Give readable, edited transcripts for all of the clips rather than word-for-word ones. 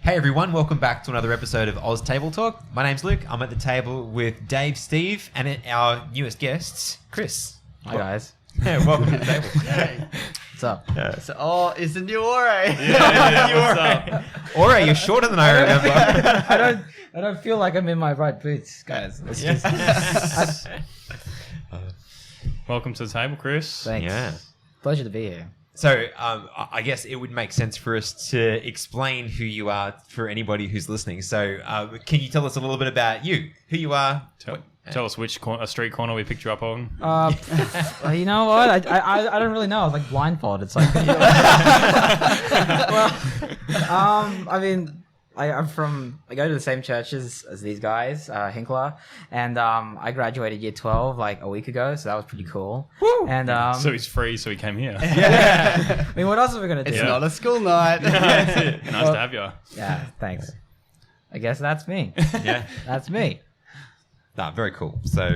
Hey everyone, welcome back to another episode of Oz Table Talk. My name's Luke. I'm at the table with Dave, Steve, and our newest guests, Chris. Hi guys. Yeah, welcome to the table. Hey. What's up? Yeah. So, it's the new Ore. What's up? Ore, you're shorter than I remember. I don't feel like I'm in my right boots, guys. It's just, Welcome to the table, Chris. thanks. Yeah. Pleasure to be here. So, I guess it would make sense for us to explain who you are for anybody who's listening. So, can you tell us a little bit about you, who you are? Tell us which street corner we picked you up on. You know what? I don't really know. I was like blindfolded. It's like, well, I mean, I go to the same churches as these guys, Hinkler, and I graduated year 12 like a week ago, so that was pretty cool. Woo! And So he's free, so he came here. yeah. I mean, what else are we gonna do? It's not a school night. That's it. Nice to have you. Yeah, thanks. I guess that's me. Yeah. That's me. Very cool. So,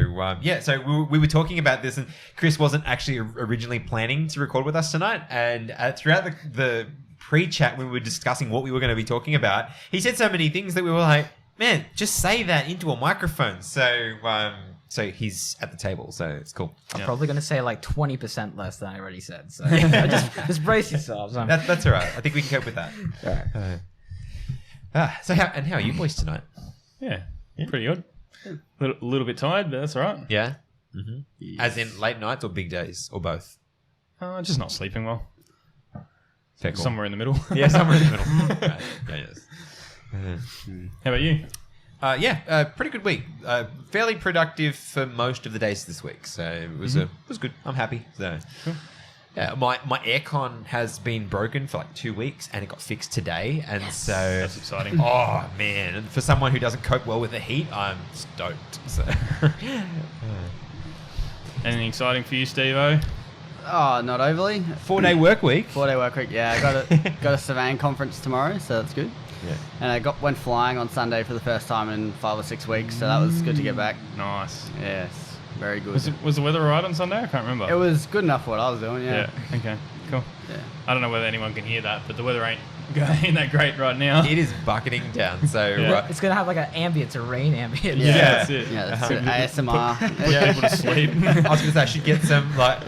so we were talking about this, and Chris wasn't actually originally planning to record with us tonight. And throughout the pre-chat, when we were discussing what we were going to be talking about, he said so many things that we were like, man, just say that into a microphone. So, so he's at the table, so it's cool. I'm probably going to say like 20% less than I already said. So just brace yourselves. That's all right. I think we can cope with that. All right. So how are you boys tonight? Yeah, pretty good. Little bit tired, but that's all right. Yeah? Mm-hmm. Yes. As in late nights or big days, or both? Just not sleeping well. Fair call. Somewhere in the middle. Yeah, somewhere in the middle. Right. Yeah, yes. How about you? Pretty good week. Fairly productive for most of the days this week, so it was good. I'm happy. So, Cool. yeah, my aircon has been broken for like 2 weeks, and it got fixed today, and so That's exciting. oh man! And for someone who doesn't cope well with the heat, I'm stoked. So, Anything exciting for you, Steve-O? Oh, not overly. 4-day work week. 4-day work week. Yeah, I got a surveying conference tomorrow, so that's good. Yeah. And I went flying on Sunday for the first time in 5 or 6 weeks, so that was good to get back. Nice. Yes, very good. Was the weather all right on Sunday? I can't remember. It was good enough for what I was doing. Yeah. Yeah. Okay. Cool. Yeah. I don't know whether anyone can hear that, but the weather ain't that great right now. It is bucketing down. So Yeah. It's going to have like an ambience, a rain ambience. Yeah, that's it. Yeah, that's it. ASMR. Put people to sleep. I was going to say I should get some like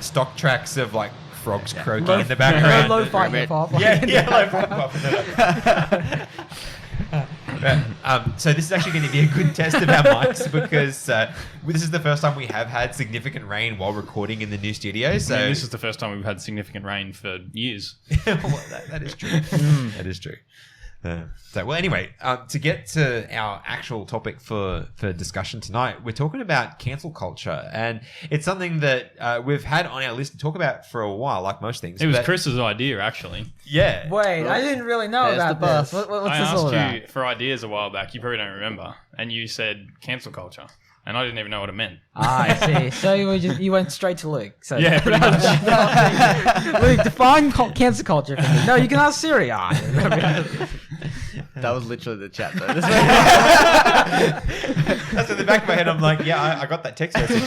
stock tracks of like frogs croaking in the background. Low-fi hip-hop. Yeah, low-fi hip-hop. So this is actually going to be a good test of our mics because this is the first time we have had significant rain while recording in the new studio. So This is the first time we've had significant rain for years. well, that is true. That is true. Anyway, to get to our actual topic for discussion tonight, we're talking about cancel culture, and it's something that we've had on our list to talk about for a while, like most things. It was Chris's idea, actually. Yeah. Wait, I didn't really know There's about the bus. this. What's I this all asked about? you for ideas a while back. You probably don't remember, and you said cancel culture, and I didn't even know what it meant. I see. So you went straight to Luke. So Yeah, pretty much. Luke, define cancel culture for me. No, you can ask Siri. That was literally the chat though. That's in the back of my head. I'm like, yeah, I got that text message.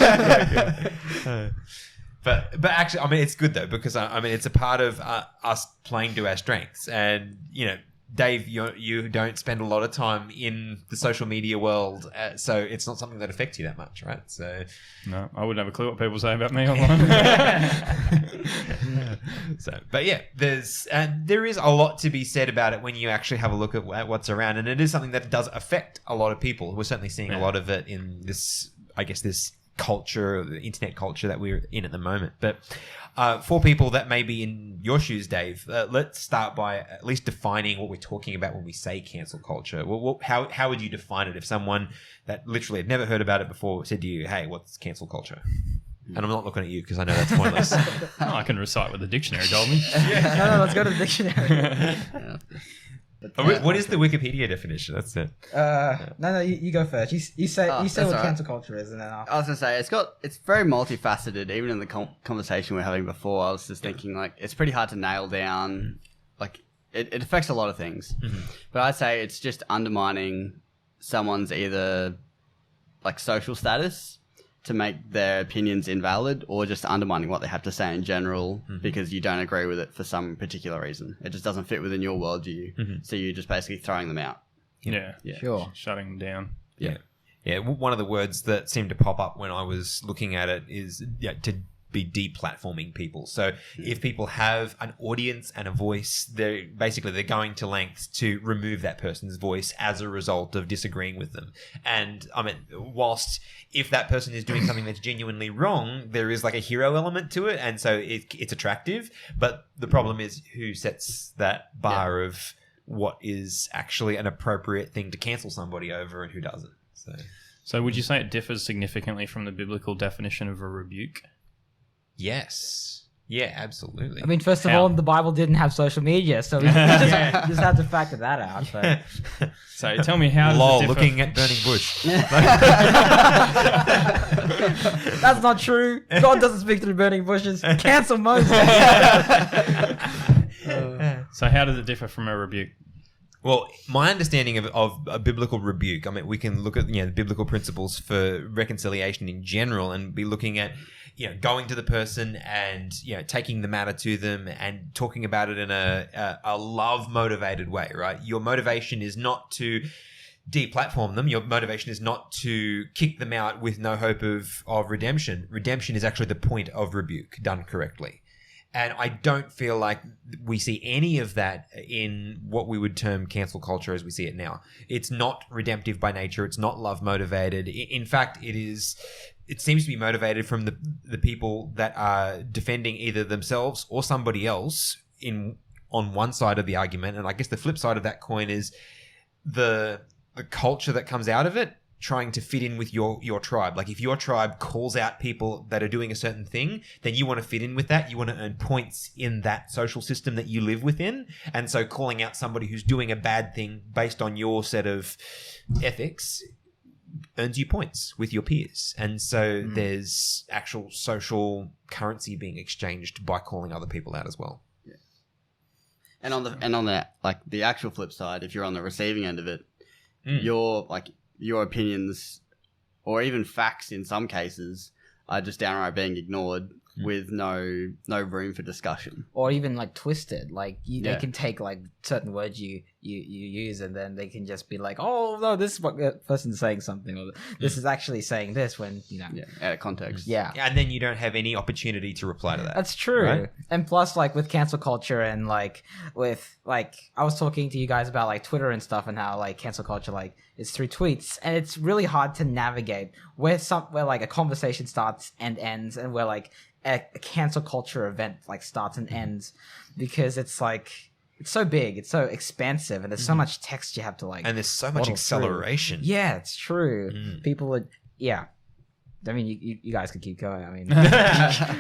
But actually, I mean, it's good though because I mean, it's a part of us playing to our strengths, and you know. Dave, you don't spend a lot of time in the social media world, so it's not something that affects you that much, right? So, No, I wouldn't have a clue what people say about me online. But yeah, there is a lot to be said about it when you actually have a look at what's around, and it is something that does affect a lot of people. We're certainly seeing a lot of it in this, I guess, this culture, the internet culture that we're in at the moment. But for people that may be in your shoes, Dave, let's start by at least defining what we're talking about when we say cancel culture. Well, how would you define it if someone that literally had never heard about it before said to you, hey, what's cancel culture? And I'm not looking at you because I know that's pointless. I can recite what the dictionary told me. No, let's go to the dictionary. What is the Wikipedia definition? That's it. No, you go first. You say that's what all right. cancel culture is, and then I'll... I was gonna say it's very multifaceted. Even in the conversation we were having before, I was just thinking like it's pretty hard to nail down. Like it affects a lot of things, but I'd say it's just undermining someone's either like social status to make their opinions invalid or just undermining what they have to say in general because you don't agree with it for some particular reason. It just doesn't fit within your worldview. So you're just basically throwing them out. Yeah. Sure. Shutting them down. Yeah, one of the words that seemed to pop up when I was looking at it is to be deplatforming people. So if people have an audience and a voice, they're going to lengths to remove that person's voice as a result of disagreeing with them. And I mean, whilst if that person is doing something that's genuinely wrong, there is like a hero element to it, and so it's attractive. But the problem is who sets that bar of what is actually an appropriate thing to cancel somebody over and who doesn't. So would you say it differs significantly from the biblical definition of a rebuke? Yes. Yeah, absolutely. I mean, first of How? all, the Bible didn't have social media, so we just have to factor that out. So. So tell me how does Lol, it differ... looking at burning bush. That's not true. God doesn't speak to the burning bushes. Cancel Moses. So how does it differ from a rebuke? Well, my understanding of a biblical rebuke, I mean, we can look at the biblical principles for reconciliation in general and be looking at going to the person and taking the matter to them and talking about it in a love motivated way, right? Your motivation is not to deplatform them. Your motivation is not to kick them out with no hope of redemption. Redemption is actually the point of rebuke done correctly. And I don't feel like we see any of that in what we would term cancel culture as we see it now. It's not redemptive by nature. It's not love motivated. In fact, it seems to be motivated from the people that are defending either themselves or somebody else on one side of the argument. And I guess the flip side of that coin is the culture that comes out of it, trying to fit in with your tribe. Like if your tribe calls out people that are doing a certain thing, then you want to fit in with that. You want to earn points in that social system that you live within. And so calling out somebody who's doing a bad thing based on your set of ethics earns you points with your peers. And so there's actual social currency being exchanged by calling other people out as well. Yeah. And on the like the actual flip side, if you're on the receiving end of it, your opinions or even facts in some cases are just downright being ignored with no room for discussion, or even like twisted. Like they can take like certain words you use, and then they can just be like, oh no, this is what that person's saying something, or this is actually saying this, when out of context. And then you don't have any opportunity to reply to that. That's true. Right? And plus, like with cancel culture and like with like I was talking to you guys about like Twitter and stuff, and how like cancel culture like is through tweets, and it's really hard to navigate where like a conversation starts and ends, and where like a cancel culture event like starts and ends, because it's like it's so big, it's so expansive, and there's so much text you have to like, and there's so much acceleration. Yeah, it's true. People are I mean, you guys could keep going. I mean,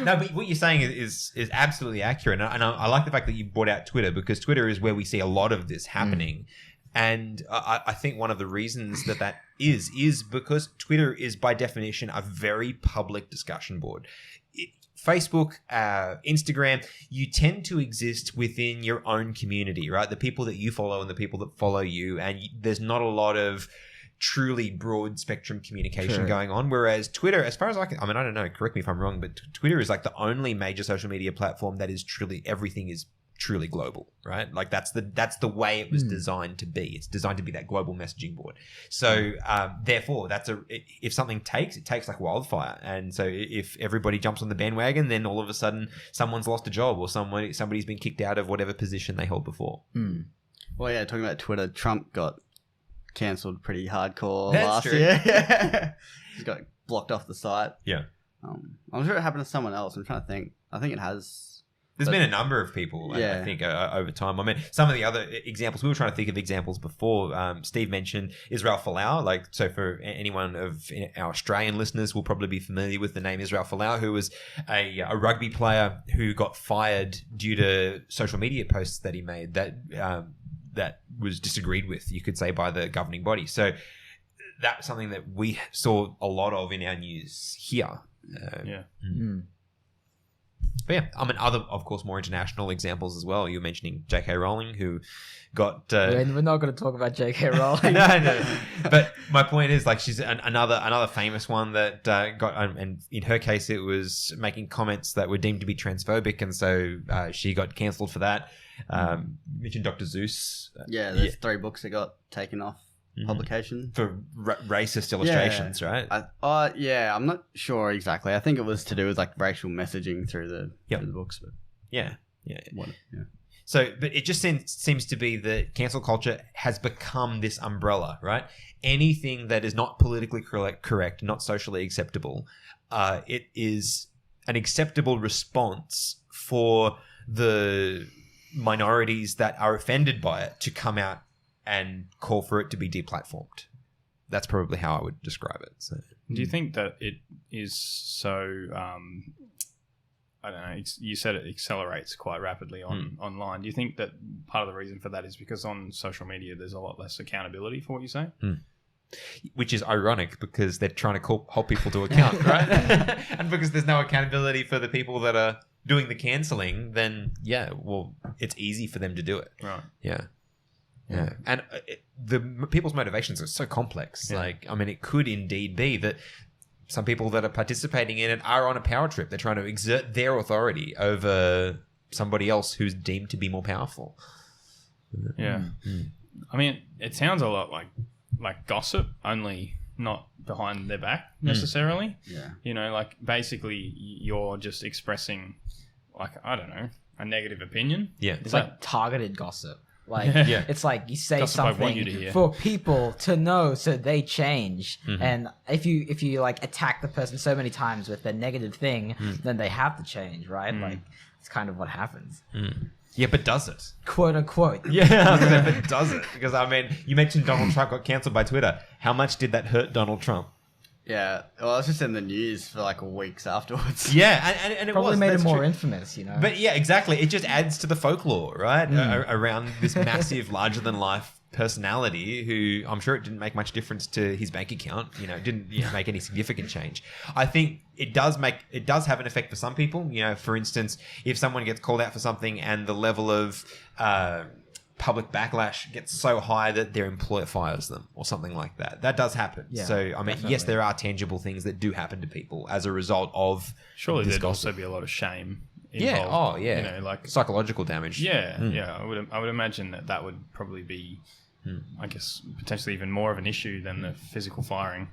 no, but what you're saying is absolutely accurate, and I like the fact that you brought out Twitter, because Twitter is where we see a lot of this happening. And I think one of the reasons that is because Twitter is by definition a very public discussion board. Facebook, Instagram, you tend to exist within your own community, right? The people that you follow and the people that follow you, and there's not a lot of truly broad spectrum communication going on. Whereas Twitter, as far as I don't know, correct me if I'm wrong, but Twitter is like the only major social media platform that is truly, everything is truly global, right? Like that's the way it was designed to be. It's designed to be that global messaging board. So therefore, if something takes, it takes like wildfire. And so if everybody jumps on the bandwagon, then all of a sudden someone's lost a job, or somebody's been kicked out of whatever position they held before. Well, yeah, talking about Twitter, Trump got cancelled pretty hardcore That's last true. year. He's got blocked off the site. Yeah. I'm sure it happened to someone else. I'm trying to think. I think it has. There's been a number of people, I think, over time. I mean, some of the other examples, we were trying to think of examples before. Steve mentioned Israel Folau. So for anyone of our Australian listeners will probably be familiar with the name Israel Folau, who was a rugby player who got fired due to social media posts that he made that was disagreed with, you could say, by the governing body. So that's something that we saw a lot of in our news here. But yeah, I mean, other, of course, more international examples as well. You were mentioning J.K. Rowling, who got... We're not going to talk about J.K. Rowling. no. But my point is, like, she's another famous one that got... and in her case, it was making comments that were deemed to be transphobic, and so she got cancelled for that. Mentioned Dr. Zeus. Yeah, there's 3 books that got taken off publication. For racist illustrations, right? I'm not sure exactly. I think it was to do with like racial messaging through the books. But Yeah. yeah. So, but it just seems to be that cancel culture has become this umbrella, right? Anything that is not politically correct, not socially acceptable, it is an acceptable response for the minorities that are offended by it to come out and call for it to be deplatformed. That's probably how I would describe it. So, do you think that it is so... I don't know, you said it accelerates quite rapidly online. Do you think that part of the reason for that is because on social media there's a lot less accountability for what you say? Which is ironic because they're trying to hold people to account, right? And because there's no accountability for the people that are doing the cancelling, then it's easy for them to do it. Right. Yeah. And the people's motivations are so complex. Yeah. Like, I mean, it could indeed be that some people that are participating in it are on a power trip. They're trying to exert their authority over somebody else who's deemed to be more powerful. Yeah. I mean, it sounds a lot like gossip, only not behind their back necessarily. Yeah. You know, like basically you're just expressing, like, I don't know, a negative opinion. Yeah. It's like targeted gossip. Like, Yeah. it's like you say Gossip I want you to something hear. for people to know so they change. And if you like attack the person so many times with their negative thing, then they have to change, right? Like, it's kind of what happens. Yeah, but does it? Quote unquote. Yeah, but does it? Because, I mean, you mentioned Donald Trump got cancelled by Twitter. How much did that hurt Donald Trump? Yeah. Well, I was just in the news for like weeks afterwards. Yeah, and it Probably was. made That's him more true. infamous, you know? But yeah, exactly. It just adds to the folklore, right? Around this massive, larger-than-life personality who I'm sure it didn't make much difference to his bank account. You know, it didn't make any significant change. I think it does have an effect for some people. You know, for instance, if someone gets called out for something and the level of public backlash gets so high that their employer fires them or something like that. That does happen. Yeah, so, I mean, definitely. yes, there are tangible things that do happen to people as a result of Surely this there'd gossip. also be a lot of shame Yeah. involved. Oh, yeah. You know, like Psychological damage. yeah. I would imagine that would probably be, I guess, potentially even more of an issue than the physical firing.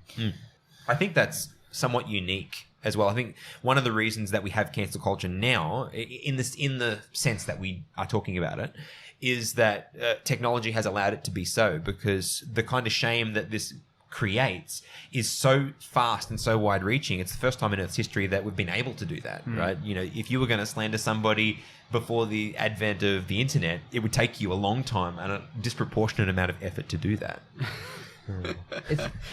I think that's somewhat unique as well. I think one of the reasons that we have cancel culture now, in the sense that we are talking about it, is that technology has allowed it to be so, because the kind of shame that this creates is so fast and so wide-reaching. It's the first time in Earth's history that we've been able to do that, right? You know, if you were going to slander somebody before the advent of the internet, it would take you a long time and a disproportionate amount of effort to do that.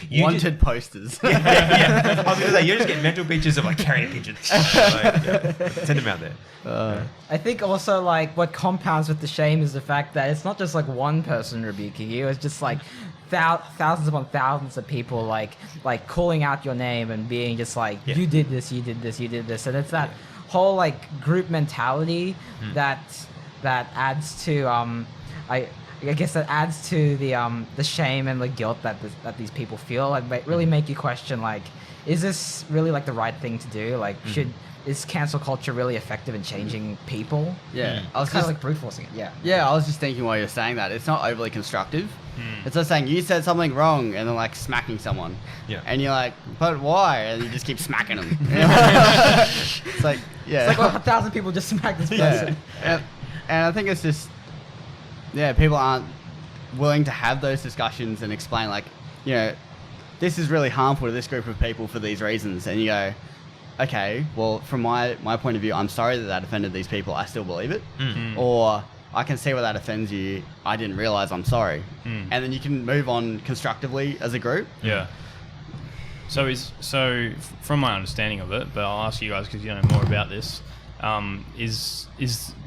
You Wanted posters. yeah. I was going to say, you just get mental pictures of like carrier pigeons. Send them out there. I think also like what compounds with the shame is the fact that it's not just like one person rebuking you. It's just like thousands upon thousands of people like calling out your name and being just like, you did this, you did this, you did this. And it's that whole like group mentality that adds to I guess that adds to the shame and the guilt that these people feel, and really make you question, like, is this really like the right thing to do? Like, is cancel culture really effective in changing people? Yeah. I was It's kind just of like brute forcing it. Yeah. Yeah, I was just thinking while you're saying that, it's not overly constructive. It's just saying you said something wrong and then like smacking someone. Yeah. And you're like, but why? And you just keep smacking them. It's like, yeah. It's like 1,000 people just smacked this person. Yeah. And I think it's just, people aren't willing to have those discussions and explain, like, you know, this is really harmful to this group of people for these reasons. And you go, okay, well, from my point of view, I'm sorry that offended these people. I still believe it. Or I can see why that offends you. I didn't realize. I'm sorry. And then you can move on constructively as a group. Yeah. So from my understanding of it, but I'll ask you guys because you know more about this. Is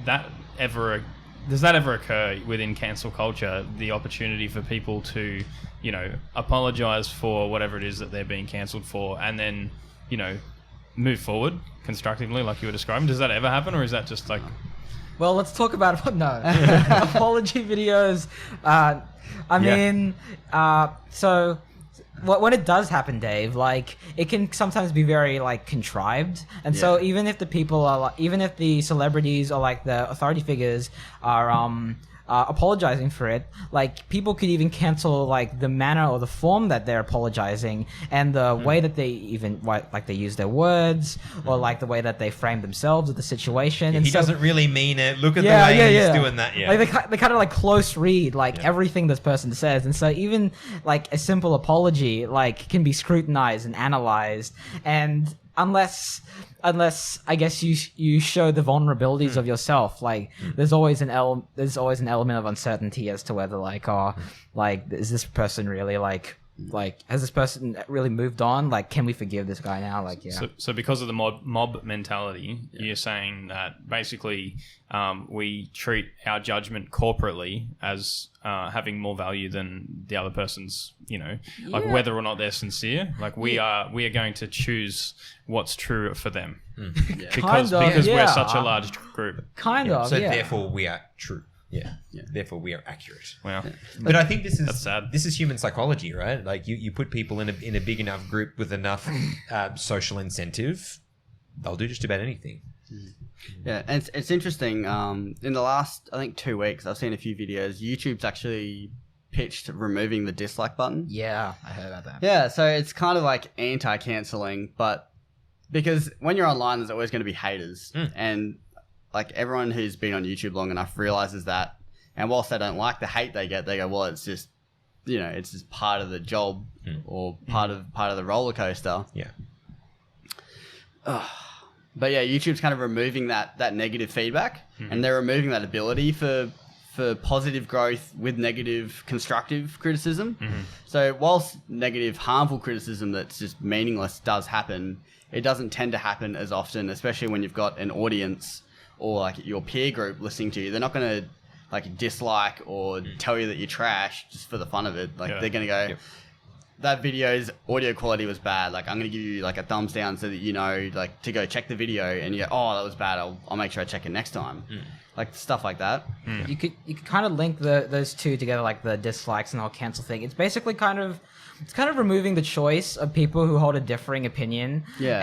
that ever does that ever occur within cancel culture? The opportunity for people to, you know, apologize for whatever it is that they're being cancelled for, and then, you know, move forward constructively, like you were describing? Does that ever happen, or is that just like? Well, let's talk about no apology videos. So when it does happen, Dave, like it can sometimes be very like contrived, and so even if the people are, even if the celebrities or like the authority figures are apologizing for it, like people could even cancel like the manner or the form that they're apologizing and the way that they even like they use their words or like the way that they frame themselves with the situation. And he so, doesn't really mean it. Look at the way he's doing that. Yeah, like they kind of like close read like everything this person says, and so even like a simple apology like can be scrutinized and analyzed, and unless I guess you show the vulnerabilities of yourself, like there's always an element of uncertainty as to whether like is this person really like has this person really moved on, like can we forgive this guy now, like so because of the mob mentality, you're saying that basically we treat our judgment corporately as having more value than the other person's, like whether or not they're sincere, like we are going to choose what's true for them because we're such a large group, therefore we are true. Yeah. Therefore, we are accurate. Wow. But I think that's sad. This is human psychology, right? Like you put people in a big enough group with enough social incentive, they'll do just about anything. Yeah, and it's interesting. In the last, I think, 2 weeks, I've seen a few videos. YouTube's actually pitched removing the dislike button. Yeah, I heard about that. Yeah, so it's kind of like anti-canceling, but because when you're online, there's always going to be haters, and like everyone who's been on YouTube long enough realizes that, and whilst they don't like the hate they get, they go, well, it's just, it's just part of the job or part of the roller coaster. Yeah. But yeah, YouTube's kind of removing that negative feedback, and they're removing that ability for positive growth with negative constructive criticism. So whilst negative harmful criticism that's just meaningless does happen, it doesn't tend to happen as often, especially when you've got an audience or like your peer group listening to you. They're not going to like dislike or tell you that you're trash just for the fun of it. Like they're going to go, that video's audio quality was bad. Like I'm going to give you like a thumbs down so that like to go check the video, and you go, oh, that was bad. I'll make sure I check it next time. Like stuff like that. You could kind of link those two together, like the dislikes and all cancel thing. It's basically kind of removing the choice of people who hold a differing opinion. Yeah.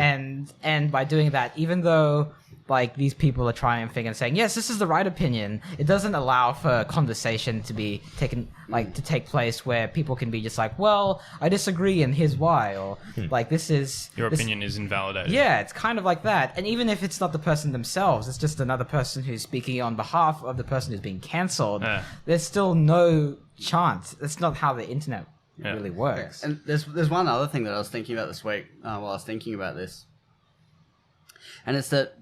And by doing that, even though like these people are triumphing and saying, yes, this is the right opinion, it doesn't allow for conversation to be taken, like to take place where people can be just like, well, I disagree and here's why, or like your opinion is invalidated. Yeah, it's kind of like that. And even if it's not the person themselves, it's just another person who's speaking on behalf of the person who's being cancelled, there's still no chance. That's not how the internet really works. And there's one other thing that I was thinking about this week while I was thinking about this. And it's that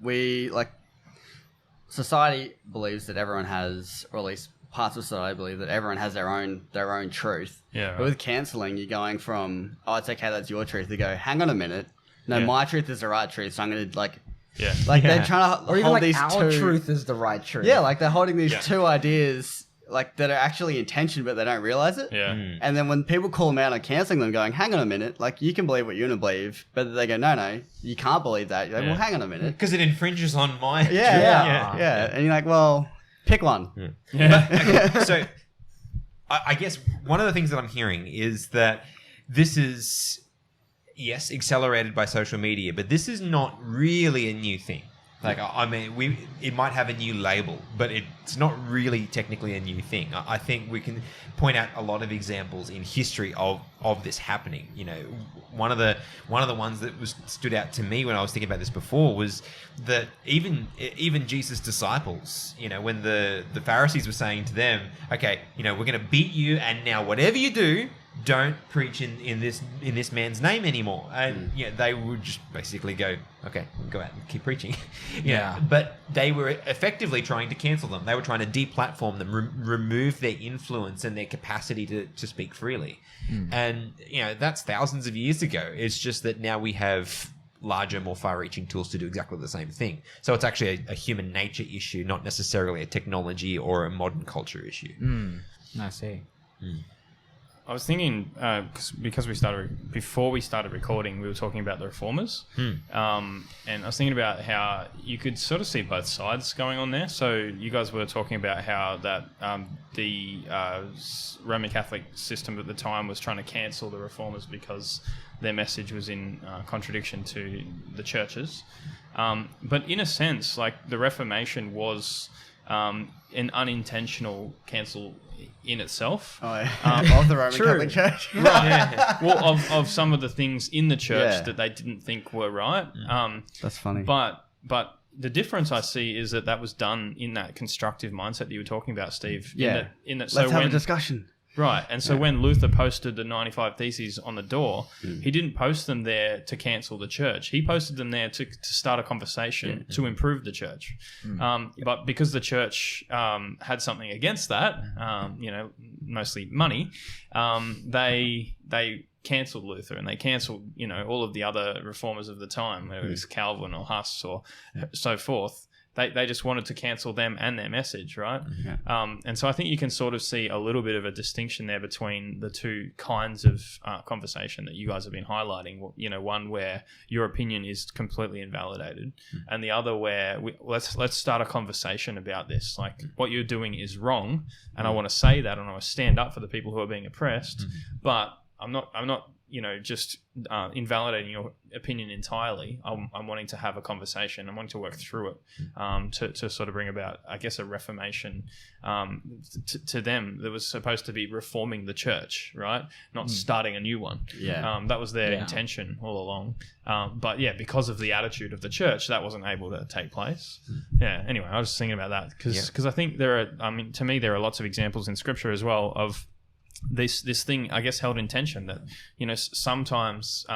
society believes that everyone has, or at least parts of society believe that everyone has their own truth. Yeah. Right. But with cancelling, you're going from, oh, it's okay, that's your truth, to go, hang on a minute. No, my truth is the right truth, so I'm going to they're trying to or even hold like these our two... truth is the right truth. Yeah, like they're holding these two ideas like that are actually in tension, but they don't realize it. Yeah. And then when people call them out on cancelling them, going, hang on a minute, like you can believe what you want to believe, but they go, no, you can't believe that. You're like, well, hang on a minute. Because it infringes on my... Yeah. And you're like, well, pick one. But, so I guess one of the things that I'm hearing is that this is, yes, accelerated by social media, but this is not really a new thing. Like, I mean, it might have a new label, but it's not really technically a new thing. I think we can point out a lot of examples in history of this happening. One of the ones that stood out to me when I was thinking about this before was that even Jesus' disciples, when the Pharisees were saying to them, okay, we're going to beat you, and now whatever you do, don't preach in this man's name anymore. And they would just basically go, okay, go out and keep preaching. But they were effectively trying to cancel them. They were trying to deplatform them, remove their influence and their capacity to speak freely. And that's thousands of years ago. It's just that now we have larger, more far-reaching tools to do exactly the same thing. So it's actually a human nature issue, not necessarily a technology or a modern culture issue. I see. I was thinking because before we started recording, we were talking about the reformers, and I was thinking about how you could sort of see both sides going on there. So you guys were talking about how that the Roman Catholic system at the time was trying to cancel the reformers because their message was in contradiction to the churches. But in a sense, like the Reformation was an unintentional cancel in itself. Oh, yeah. Of the Roman Catholic Church. Right. Yeah. Well, of some of the things in the church that they didn't think were right. That's funny. But the difference I see is that was done in that constructive mindset that you were talking about, Steve. Yeah. Let's have a discussion. Right, and so when Luther posted the 95 Theses on the door, he didn't post them there to cancel the church. He posted them there to start a conversation to improve the church. But because the church had something against that, mostly money, they cancelled Luther and they cancelled, all of the other reformers of the time, whether it was Calvin or Huss or so forth. They just wanted to cancel them and their message, right? Yeah. And so I think you can sort of see a little bit of a distinction there between the two kinds of conversation that you guys have been highlighting. One where your opinion is completely invalidated, and the other where let's start a conversation about this. Like what you're doing is wrong, and I want to say that, and I want to stand up for the people who are being oppressed. But I'm not just invalidating your opinion entirely. I'm wanting to have a conversation. I'm wanting to work through it to sort of bring about, I guess, a reformation to them that was supposed to be reforming the church, right? Not starting a new one. Yeah. That was their intention all along. But because of the attitude of the church, that wasn't able to take place. Yeah. Anyway, I was just thinking about that because I think to me, there are lots of examples in Scripture as well of this thing, I guess, held in tension that, sometimes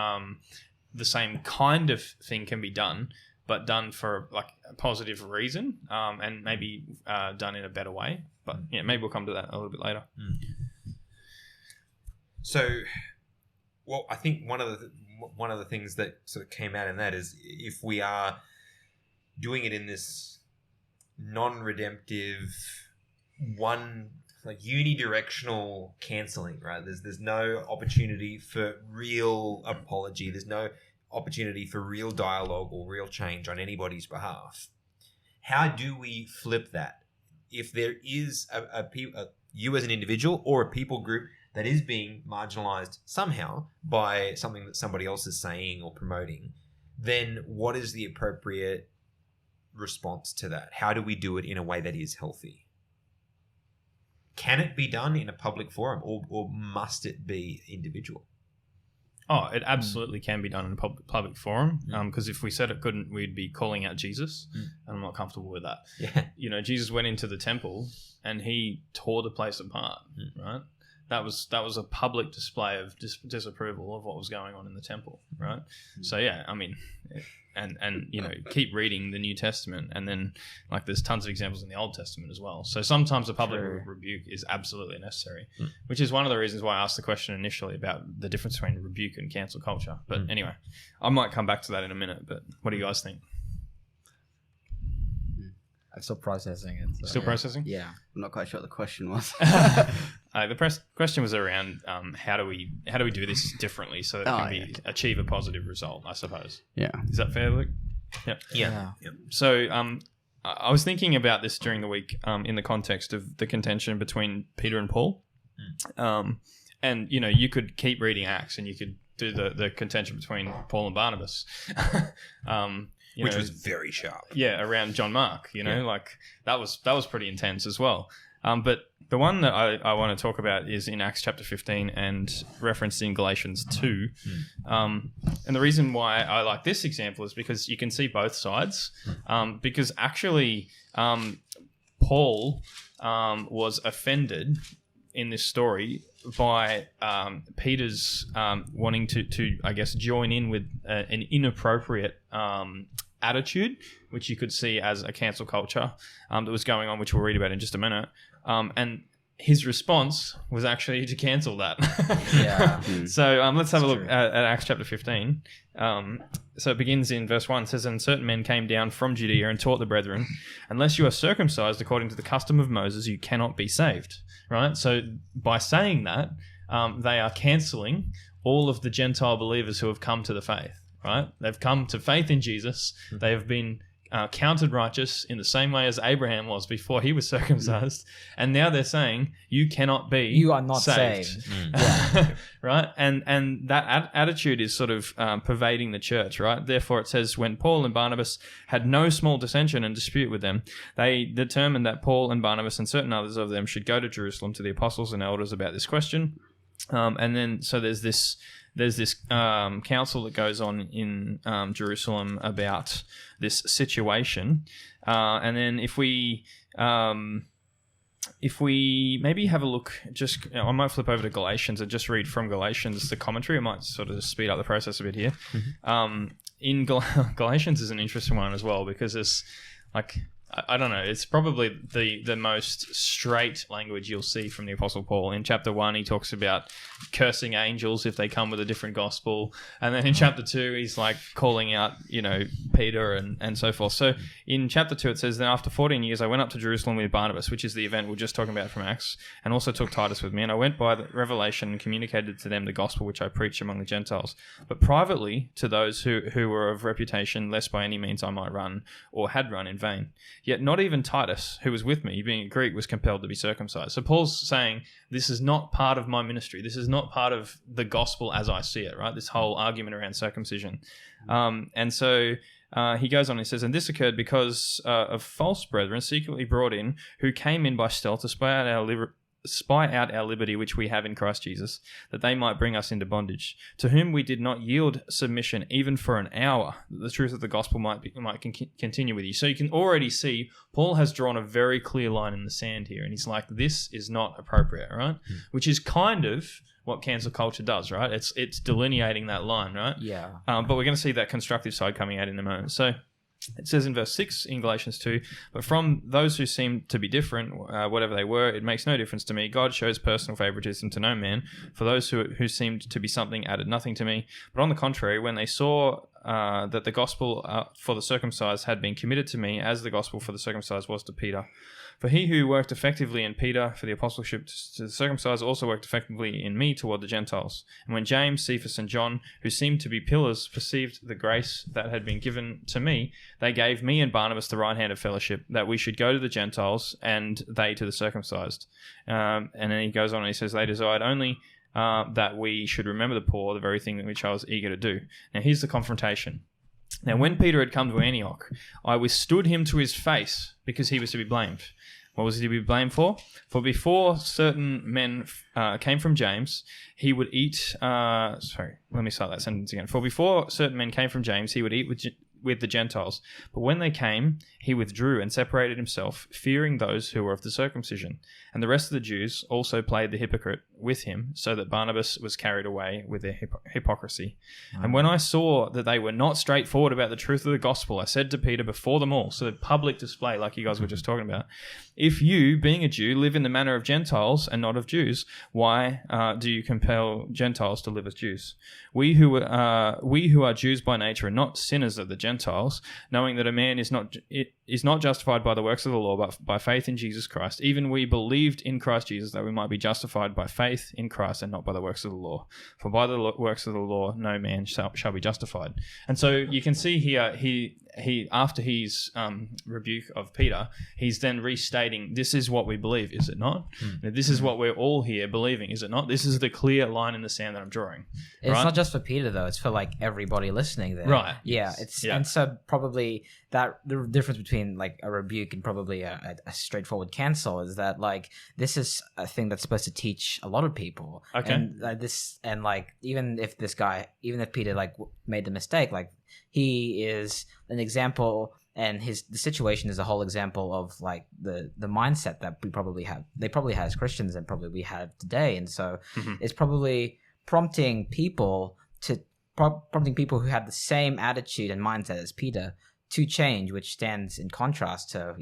the same kind of thing can be done, but done for like a positive reason, and maybe done in a better way. But maybe we'll come to that a little bit later. So, well, I think one of the things that sort of came out in that is if we are doing it in this non-redemptive unidirectional cancelling, right? There's no opportunity for real apology. There's no opportunity for real dialogue or real change on anybody's behalf. How do we flip that? If there is you as an individual or a people group that is being marginalized somehow by something that somebody else is saying or promoting, then what is the appropriate response to that? How do we do it in a way that is healthy? Can it be done in a public forum or must it be individual? Oh, it absolutely can be done in a public forum. Because if we said it couldn't, we'd be calling out Jesus. And I'm not comfortable with that. Yeah. Jesus went into the temple and he tore the place apart, right? That was a public display of disapproval of what was going on in the temple, right? So, and keep reading the New Testament, and then there's tons of examples in the Old Testament as well. So sometimes a public rebuke is absolutely necessary, which is one of the reasons why I asked the question initially about the difference between rebuke and cancel culture. But anyway, I might come back to that in a minute. But what do you guys think? I'm still processing it. So. Still processing? Yeah. I'm not quite sure what the question was. The question was around how do we do this differently so that it can achieve a positive result, I suppose. Yeah. Is that fair, Luke? Yeah. So I was thinking about this during the week in the context of the contention between Peter and Paul. And, you could keep reading Acts and you could do the contention between Paul and Barnabas. Which was very sharp. Yeah, around John Mark, that was pretty intense as well. But the one that I want to talk about is in Acts chapter 15 and referenced in Galatians 2. And the reason why I like this example is because you can see both sides. Because actually, Paul was offended in this story by Peter's wanting to, I guess, join in with an inappropriate attitude, which you could see as a cancel culture that was going on, which we'll read about in just a minute. And his response was actually to cancel that. So let's have a look at Acts chapter 15. So it begins in verse 1. It says, "And certain men came down from Judea and taught the brethren, unless you are circumcised according to the custom of Moses, you cannot be saved." Right? So by saying that, they are cancelling all of the Gentile believers who have come to the faith, right? They've come to faith in Jesus. They have been counted righteous in the same way as Abraham was before he was circumcised. And now they're saying, you cannot be You are not saved. Right? And that attitude is sort of pervading the church, right? Therefore, it says, when Paul and Barnabas had no small dissension and dispute with them, they determined that Paul and Barnabas and certain others of them should go to Jerusalem to the apostles and elders about this question. And then, so there's this council that goes on in Jerusalem about this situation. And then if we maybe have a look, I might flip over to Galatians and just read from Galatians the commentary. I might sort of speed up the process a bit here. In Galatians is an interesting one as well, because it's like, I don't know, it's probably the most straight language you'll see from the Apostle Paul. In chapter 1, he talks about cursing angels if they come with a different gospel. And then in chapter 2, he's like calling out, Peter and so forth. So in chapter 2, it says, then after 14 years, I went up to Jerusalem with Barnabas, which is the event we're just talking about from Acts, and also took Titus with me. And I went by the revelation and communicated to them the gospel which I preached among the Gentiles, but privately to those who were of reputation, lest by any means I might run or had run in vain. Yet not even Titus, who was with me, being a Greek, was compelled to be circumcised. So Paul's saying, this is not part of my ministry. This is not part of the gospel as I see it, right? This whole argument around circumcision. And so he goes on and says, and this occurred because of false brethren secretly brought in, who came in by stealth to spy out our liberty which we have in Christ Jesus, that they might bring us into bondage, to whom we did not yield submission even for an hour, that the truth of the gospel might continue with you. So you can already see Paul has drawn a very clear line in the sand here, and he's like, this is not appropriate, right? Which is kind of what cancel culture does, right? It's delineating that line, right? Yeah. But we're going to see that constructive side coming out in a moment. So it says in verse 6 in Galatians 2, but from those who seem to be different, whatever they were, it makes no difference to me. God shows personal favoritism to no man. For those who seemed to be something added nothing to me. But on the contrary, when they saw that the gospel for the circumcised had been committed to me, as the gospel for the circumcised was to Peter. For he who worked effectively in Peter for the apostleship to the circumcised also worked effectively in me toward the Gentiles. And when James, Cephas, and John, who seemed to be pillars, perceived the grace that had been given to me, they gave me and Barnabas the right hand of fellowship, that we should go to the Gentiles and they to the circumcised. And then he goes on and he says, they desired only that we should remember the poor, the very thing which I was eager to do. Now here's the confrontation. Now when Peter had come to Antioch, I withstood him to his face, because he was to be blamed. What was he to be blamed for? For before certain men came from James, he would eat... sorry, let me start that sentence again. For before certain men came from James, he would eat with the Gentiles. But when they came, he withdrew and separated himself, fearing those who were of the circumcision. And the rest of the Jews also played the hypocrite with him, so that Barnabas was carried away with their hypocrisy. And when I saw that they were not straightforward about the truth of the gospel, I said to Peter before them all, so public display like you guys were just talking about, if you, being a Jew, live in the manner of Gentiles and not of Jews, why do you compel Gentiles to live as Jews? We who are Jews by nature are not sinners of the Gentiles, knowing that a man is not justified by the works of the law, but by faith in Jesus Christ. Even we believed in Christ Jesus, that we might be justified by faith in Christ and not by the works of the law. For by the works of the law, no man shall be justified. And so you can see here, he after his rebuke of Peter, he's then restating, this is what we believe, is it not? This is what we're all here believing, is it not? This is the clear line in the sand that I'm drawing. It's not just for Peter though; it's for like everybody listening there. Right. Yeah. And so probably that the difference between like a rebuke and probably a straightforward cancel is that like this is a thing that's supposed to teach a lot of people. Okay. And even if Peter like made the mistake, like he is an example, and the situation is a whole example of like the mindset that they probably have as Christians, and probably we have today. And so it's probably prompting people who have the same attitude and mindset as Peter to change, which stands in contrast to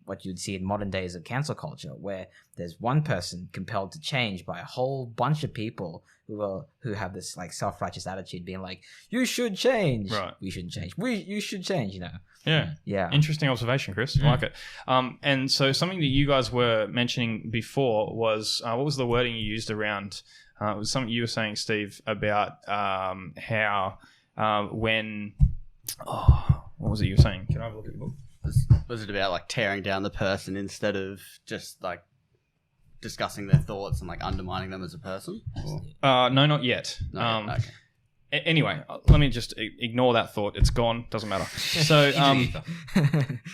what you'd see in modern days of cancel culture, where there's one person compelled to change by a whole bunch of people who have this like self-righteous attitude, being like, you should change. Right. We shouldn't change. You should change. Yeah. Interesting observation, Chris. I like it. And so something that you guys were mentioning before was what was the wording you used around It was something you were saying, Steve, about how when... Oh, what was it you were saying? Can I have a look at the book? Was it about like tearing down the person instead of just like discussing their thoughts and like undermining them as a person? No, not yet. No, okay. Anyway, let me just ignore that thought. It's gone. Doesn't matter. So,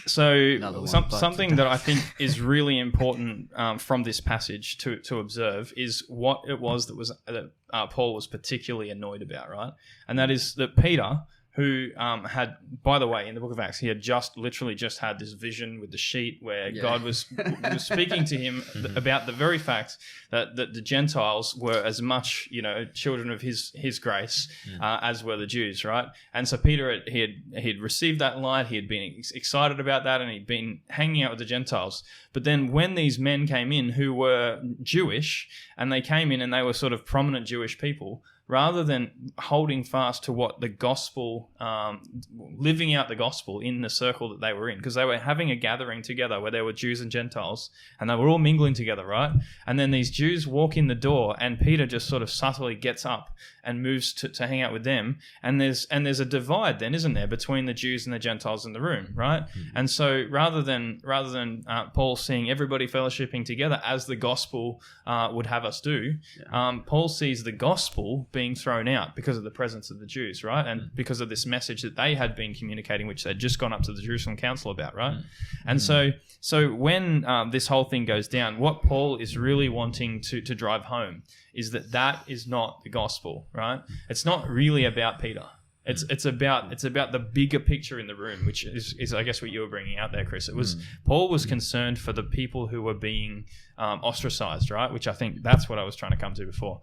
something that I think is really important from this passage to observe is what it was that Paul was particularly annoyed about, right? And that is that Peter, who had, by the way, in the book of Acts, he had literally just had this vision with the sheet where God was speaking to him about the very fact that the Gentiles were as much, children of his grace as were the Jews, right? And so Peter, he had received that light, he had been excited about that, and he'd been hanging out with the Gentiles. But then when these men came in who were Jewish, and they came in and they were sort of prominent Jewish people, rather than holding fast to what the gospel, living out the gospel in the circle that they were in, because they were having a gathering together where there were Jews and Gentiles, and they were all mingling together, right? And then these Jews walk in the door, and Peter just sort of subtly gets up and moves to hang out with them, and there's a divide then, isn't there, between the Jews and the Gentiles in the room, right? And so rather than Paul seeing everybody fellowshipping together as the gospel would have us do, Paul sees the gospel being thrown out because of the presence of the Jews, right? And because of this message that they had been communicating, which they'd just gone up to the Jerusalem Council about, right? And so when this whole thing goes down, what Paul is really wanting to drive home is that is not the gospel, right? It's not really about Peter. It's about the bigger picture in the room, which is I guess what you were bringing out there, Chris. It was Paul was concerned for the people who were being ostracized, right? Which I think that's what I was trying to come to before.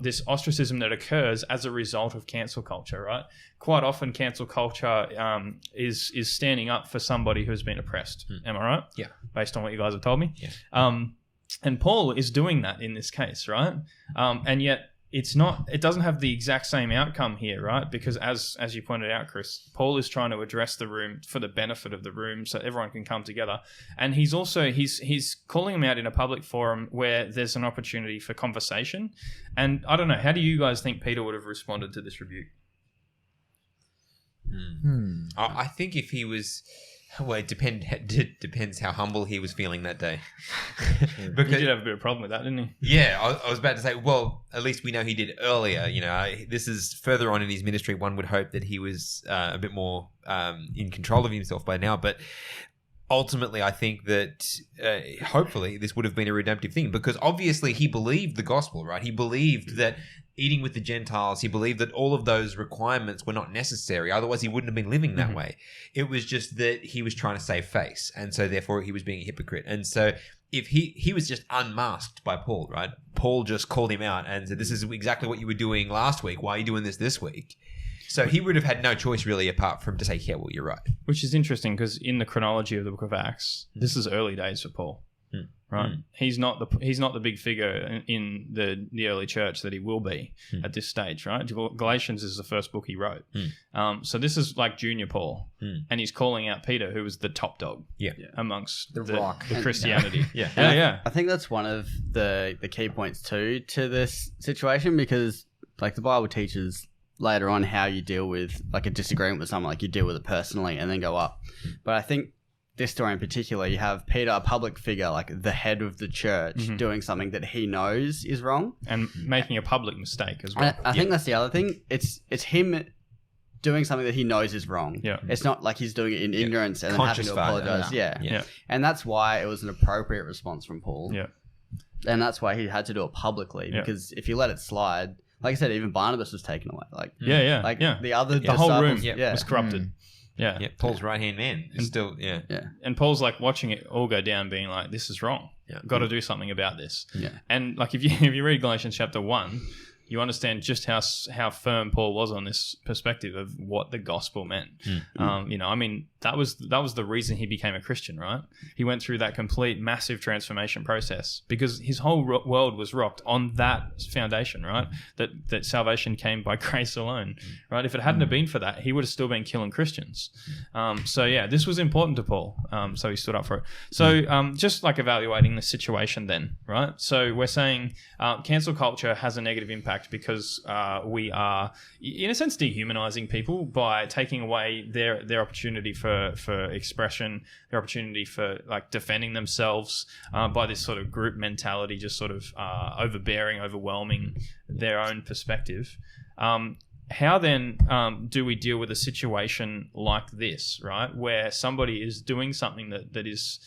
This ostracism that occurs as a result of cancel culture, right? Quite often, cancel culture is standing up for somebody who's been oppressed. Am I right? Yeah. Based on what you guys have told me. Yeah. And Paul is doing that in this case, right? And yet, it doesn't have the exact same outcome here, right? Because as you pointed out, Chris, Paul is trying to address the room for the benefit of the room so everyone can come together. And he's also, he's calling them out in a public forum where there's an opportunity for conversation. And I don't know, how do you guys think Peter would have responded to this rebuke? I think if he was... Well, it depends how humble he was feeling that day. Because he did have a bit of a problem with that, didn't he? Yeah, I was about to say, well, at least we know he did earlier. This is further on in his ministry. One would hope that he was a bit more in control of himself by now. But ultimately, I think that hopefully this would have been a redemptive thing, because obviously he believed the gospel, right? He believed that eating with the Gentiles, he believed that all of those requirements were not necessary. Otherwise, he wouldn't have been living that way. It was just that he was trying to save face. And so therefore he was being a hypocrite. And so if he was just unmasked by Paul, right? Paul just called him out and said, this is exactly what you were doing last week. Why are you doing this week? So he would have had no choice really apart from to say, yeah, well, you're right. Which is interesting because in the chronology of the book of Acts, this is early days for Paul. Right, he's not the big figure in the early church that he will be at this stage. Right, Galatians is the first book he wrote. So this is like junior Paul, and he's calling out Peter, who was the top dog, amongst the Christianity. I think that's one of the key points too to this situation, because like the Bible teaches later on how you deal with like a disagreement with someone, like you deal with it personally and then go up. But I think this story in particular, you have Peter, a public figure, like the head of the church, doing something that he knows is wrong. And making a public mistake as well. I think that's the other thing. It's him doing something that he knows is wrong. Yeah. It's not like he's doing it in ignorance and then having to apologize. Yeah. And that's why it was an appropriate response from Paul. Yeah. And that's why he had to do it publicly, because if you let it slide, like I said, even Barnabas was taken away. Like, the whole room was corrupted. Yeah, Paul's right-hand man is still, And Paul's like watching it all go down, being like, this is wrong. Got to do something about this. Yeah. And like if you read Galatians chapter 1, you understand just how firm Paul was on this perspective of what the gospel meant. You know, I mean, that was the reason he became a Christian, right? He went through that complete massive transformation process because his whole world was rocked on that foundation, right? That salvation came by grace alone, right? If it hadn't have been for that, he would have still been killing Christians. So yeah, this was important to Paul. So he stood up for it. So just like evaluating the situation then, right? So we're saying cancel culture has a negative impact because we are, in a sense, dehumanizing people by taking away their opportunity for expression, their opportunity for like defending themselves by this sort of group mentality, just sort of overwhelming their own perspective. How then do we deal with a situation like this, right, where somebody is doing something that is,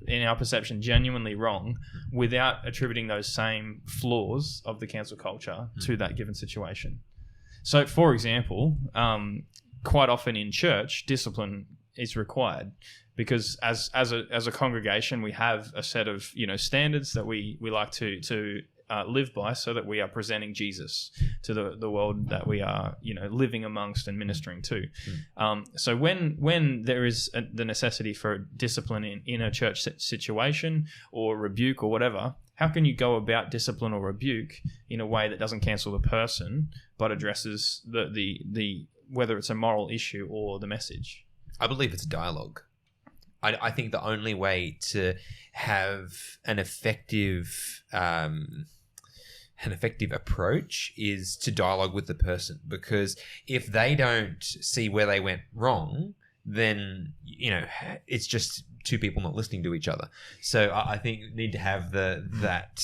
in our perception, genuinely wrong without attributing those same flaws of the cancel culture to that given situation? So, for example, quite often in church, discipline is required because as a congregation, we have a set of, you know, standards that we like to live by, so that we are presenting Jesus to the world that we are, you know, living amongst and ministering to. So when there is the necessity for discipline in a church situation or rebuke or whatever, how can you go about discipline or rebuke in a way that doesn't cancel the person but addresses the whether it's a moral issue or the message? I believe it's dialogue. I think the only way to have an effective approach is to dialogue with the person, because if they don't see where they went wrong, then, you know, it's just two people not listening to each other. So I think you need to have that,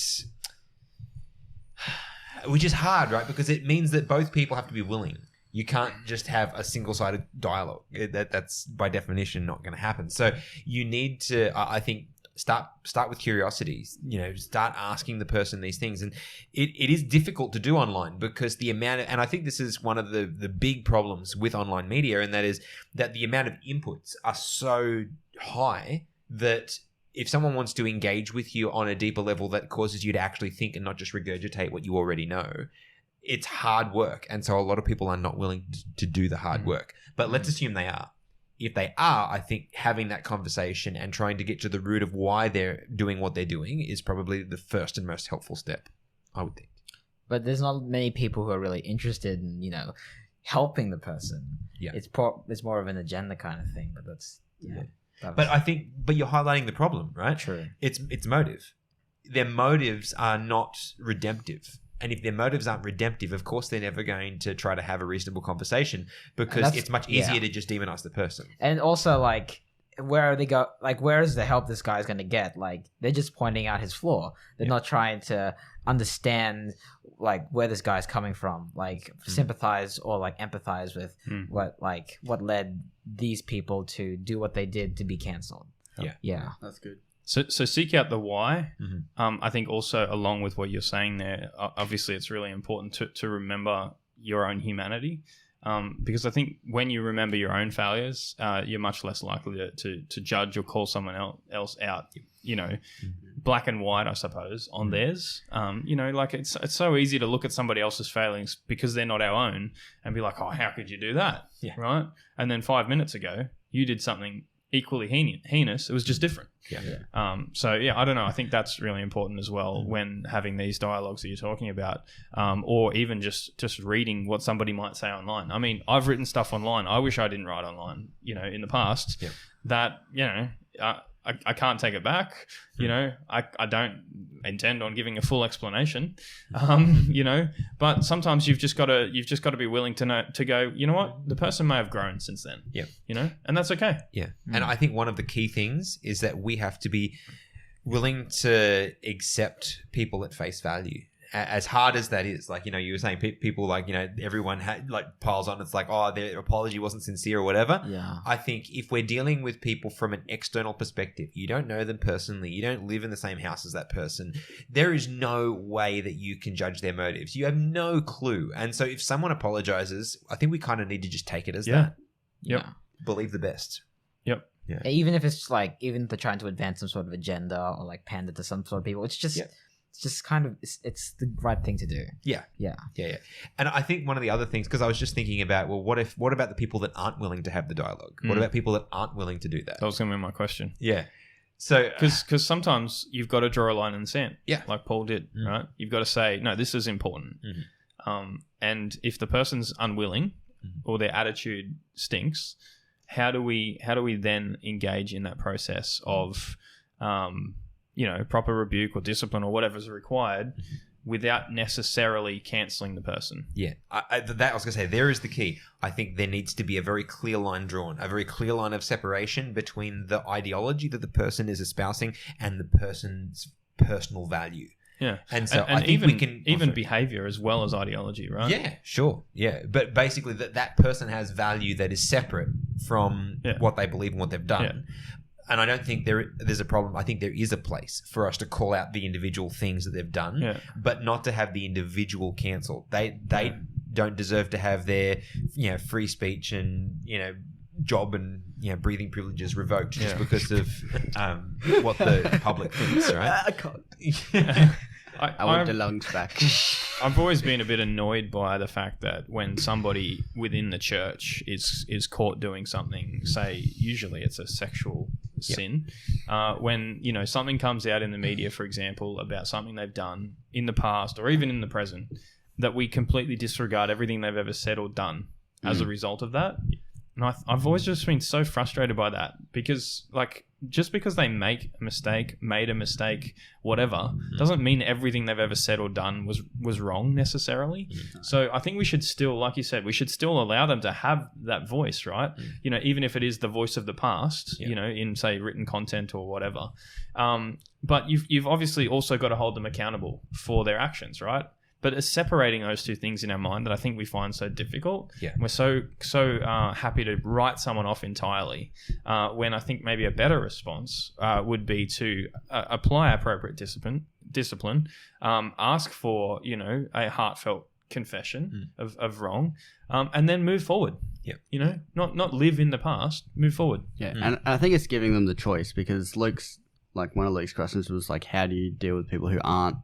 which is hard, right? Because it means that both people have to be willing. You can't just have a single-sided dialogue. That's by definition not going to happen. So you need to, I think, start with curiosity. You know, start asking the person these things, and it is difficult to do online because the amount of, and I think this is one of the big problems with online media, and that is that the amount of inputs are so high that if someone wants to engage with you on a deeper level that causes you to actually think and not just regurgitate what you already know, it's hard work. And so a lot of people are not willing to do the hard work. But let's assume they are. If they are, I think having that conversation and trying to get to the root of why they're doing what they're doing is probably the first and most helpful step, I would think. But there's not many people who are really interested in, you know, helping the person. Yeah. It's more of an agenda kind of thing, but that's, yeah. But I think, you're highlighting the problem, right? True. It's motive. Their motives are not redemptive. And if their motives aren't redemptive, of course, they're never going to try to have a reasonable conversation, because it's much easier to just demonize the person. And also, like, where is the help this guy's going to get? Like, they're just pointing out his flaw. They're not trying to understand, like, where this guy's coming from, like, sympathize or, like, empathize with what led these people to do what they did to be canceled. Yeah. That's good. So seek out the why. I think also, along with what you're saying there, obviously it's really important to remember your own humanity, because I think when you remember your own failures, you're much less likely to judge or call someone else out, you know, black and white, I suppose, on theirs. You know, like it's so easy to look at somebody else's failings because they're not our own and be like, oh, how could you do that? Yeah. Right? And then 5 minutes ago, you did something equally heinous. It was just different. So yeah, I don't know. I think that's really important as well when having these dialogues that you're talking about, or even just reading what somebody might say online. I mean, I've written stuff online. I wish I didn't write online, you know, in the past. That, you know, I can't take it back. You know, I don't intend on giving a full explanation. You know, but sometimes you've just got to be willing to go, you know what, the person may have grown since then. You know, and that's okay. And I think one of the key things is that we have to be willing to accept people at face value. As hard as that is, like, you know, you were saying people, like, you know, everyone like piles on. It's like, oh, their apology wasn't sincere or whatever. I think if we're dealing with people from an external perspective, you don't know them personally, you don't live in the same house as that person, there is no way that you can judge their motives. You have no clue. And so if someone apologizes, I think we kind of need to just take it as that. Believe the best. Even if it's like, even if they're trying to advance some sort of agenda or like pander to some sort of people, it's just it's just kind of it's the right thing to do. Yeah. Yeah. And I think one of the other things, because I was just thinking about, well, what about the people that aren't willing to have the dialogue? What about people that aren't willing to do that? That was going to be my question. Yeah. So, because sometimes you've got to draw a line in the sand. Yeah. Like Paul did, right? You've got to say, no, this is important. And if the person's unwilling or their attitude stinks, how do we then engage in that process of, proper rebuke or discipline or whatever's required without necessarily cancelling the person? Yeah, I was going to say, there is the key. I think there needs to be a very clear line drawn, a very clear line of separation between the ideology that the person is espousing and the person's personal value. Yeah, and so and I think even we can even behavior as well as ideology, right? Yeah, sure. Yeah, but basically that person has value that is separate from what they believe and what they've done. Yeah. And I don't think there's a problem. I think there is a place for us to call out the individual things that they've done, but not to have the individual cancelled. They don't deserve to have their free speech and job and breathing privileges revoked just because of what the public thinks, right? I can't. I want the lungs back. I've always been a bit annoyed by the fact that when somebody within the church is caught doing something, say usually it's a sexual sin, when something comes out in the media, for example, about something they've done in the past or even in the present, that we completely disregard everything they've ever said or done as a result of that. And I've always just been so frustrated by that, because just because they made a mistake, whatever, doesn't mean everything they've ever said or done was wrong necessarily. So I think we should still, like you said, we should still allow them to have that voice, right? Even if it is the voice of the past, in say written content or whatever. But you've obviously also got to hold them accountable for their actions, right? But it's separating those two things in our mind that I think we find so difficult. Yeah. We're so happy to write someone off entirely, when I think maybe a better response would be to apply appropriate discipline, ask for a heartfelt confession of wrong, and then move forward. Yeah. Not live in the past, move forward. Yeah, and I think it's giving them the choice, because one of Luke's questions was how do you deal with people who aren't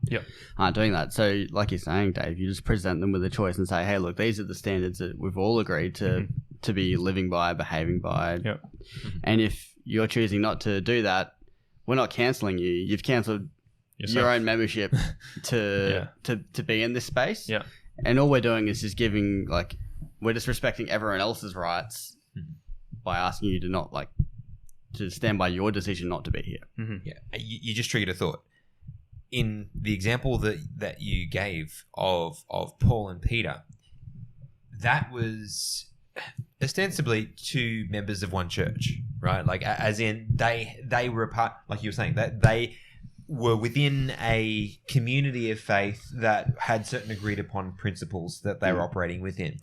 doing that? So like you're saying, Dave, you just present them with a choice and say, hey, look, these are the standards that we've all agreed to be living by, behaving by. Yep. And if you're choosing not to do that, we're not cancelling you. You've cancelled your own membership to be in this space. Yeah. And all we're doing is just giving, we're just respecting everyone else's rights by asking you to not to stand by your decision not to be here. Yeah, you just triggered a thought. In the example that you gave of Paul and Peter, that was ostensibly two members of one church, right? As in they were a part, like you were saying, that they were within a community of faith that had certain agreed upon principles that they were operating within.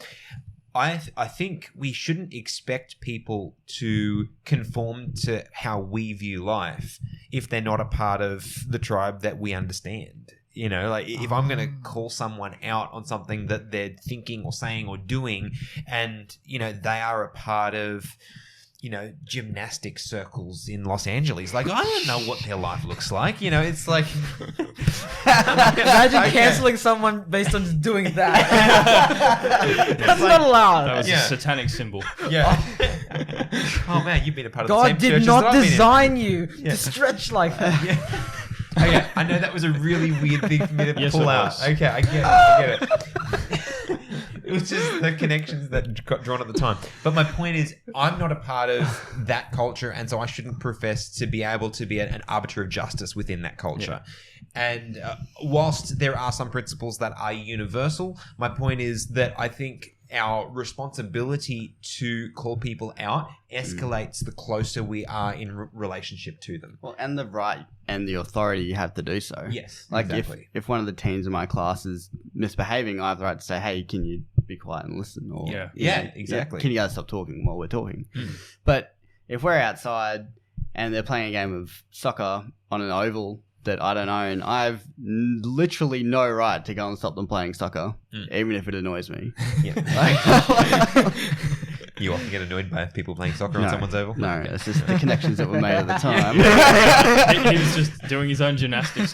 I think we shouldn't expect people to conform to how we view life if they're not a part of the tribe that we understand. If I'm going to call someone out on something that they're thinking or saying or doing, and, they are a part of, gymnastic circles in Los Angeles. I don't know what their life looks like. It's like... Imagine cancelling someone based on just doing that. That's not allowed. That was a satanic symbol. Yeah. Oh, man, you've been a part of the same God church did as not I've been in. design you to stretch like that. Yeah. Okay, I know that was a really weird thing for me to pull out. Okay, I get it. It was just the connections that got drawn at the time. But my point is, I'm not a part of that culture, and so I shouldn't profess to be able to be an arbiter of justice within that culture. Yeah. And whilst there are some principles that are universal, my point is that I think our responsibility to call people out escalates the closer we are in relationship to them. Well, and the right and the authority you have to do so. Yes, exactly. If one of the teens in my class is misbehaving, I have the right to say, hey, can you be quiet and listen? Or exactly. Can you guys stop talking while we're talking? But if we're outside and they're playing a game of soccer on an oval that I don't own, I've literally no right to go and stop them playing soccer, even if it annoys me. You often get annoyed by people playing soccer on someone's oval? No, it's just the connections that were made at the time. He was just doing his own gymnastics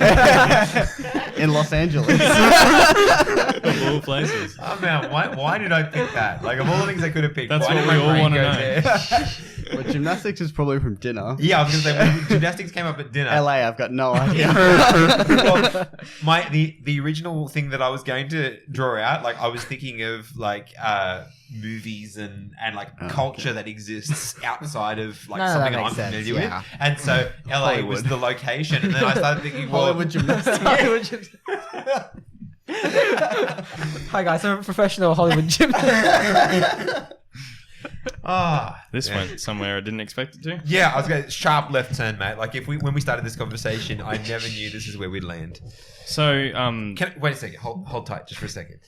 In Los Angeles. of all places. Oh man, why did I pick that? Like, of all the things I could have picked, That's why what did we my all brain wanna go know. there? Well, gymnastics is probably from dinner. Yeah, I was going to say, when gymnastics came up at dinner. LA, I've got no idea. Well, the original thing that I was going to draw out, like I was thinking of like movies and like culture that exists outside of like No, that something that I'm makes sense, familiar yeah. with, and so LA was Hollywood. the location, and then I started thinking, well, Hollywood gymnastics. Hi guys, I'm a professional Hollywood gymnast. This went somewhere I didn't expect it to. Yeah, I was going sharp left turn, mate. Like when we started this conversation, I never knew this is where we'd land. So, Wait a second. Hold tight, just for a second.